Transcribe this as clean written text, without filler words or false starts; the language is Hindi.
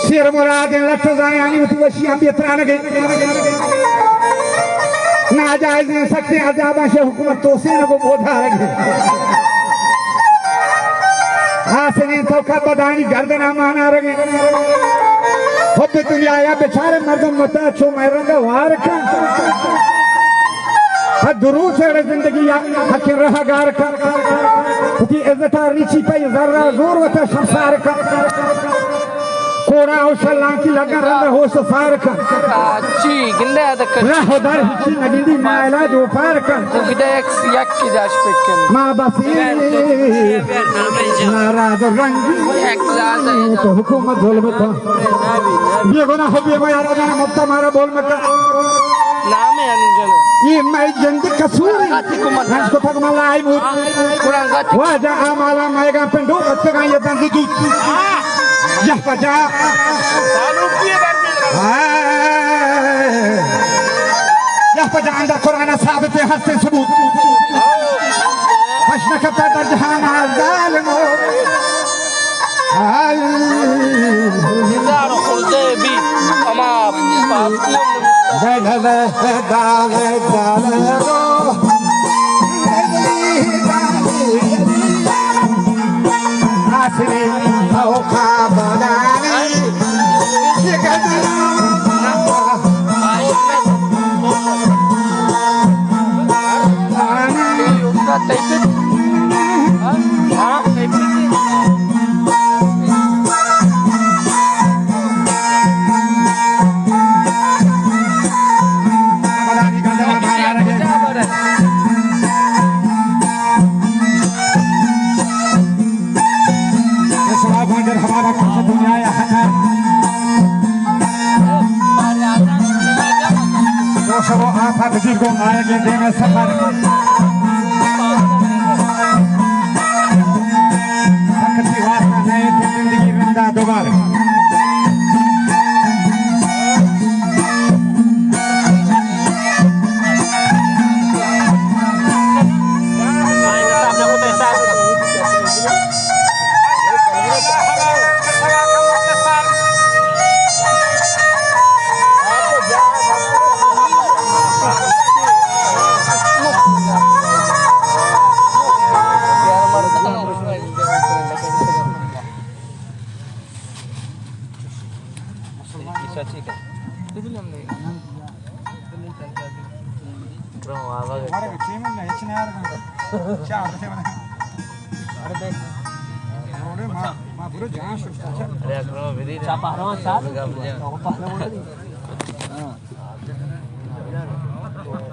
Sir Murad and Latozani, I need to see a जायज नहीं सकते अजाबा से हुकूमत तोसीन को बोधा रखे हासिनी तो का बदानी गर्दना माना रखे होते दुनिया या बेचारे मर्दम मता छो मरंगा वार का दुरूद से जिंदगी या हकीर रहा गार का की इज्जत रीची पे जर्रा जोर वता शमसार का कोरा हो सलाम की लगा रहा हो सफार का अच्छी गिंदा तक राहोदार हिची नगिंदी मायला दो पार का गिदा एक की जाश पेकन मां बसी नाराज रंगी तो हुकूमत जुल्म था ये गुनाह हो भी मैं यार जाना मुफ्ता मारा बोल मत नाम है अनजन ये मैं जंद कसूर हंस को थक मला आई मुझ कुरान गाती वजह आमाला मायगा पेंडो कत्ते ये तंग दूध यह बजा यह बजा अंदर कुरान साबित है हस्ते सबूत फशना कता दर जहान जालिमो जिंदार खुर्दे भी अमा पापियों दाले दाले दाले रो आसरी औखा बनानी ये कहते उसका तैसे हाँ तैसे हमारा कुछ दुनिया है तो सब आफा बिजली को आएंगे देने सफर सकती वास्ता नए जिंदगी जिंदा दोबारा ठीक है अरे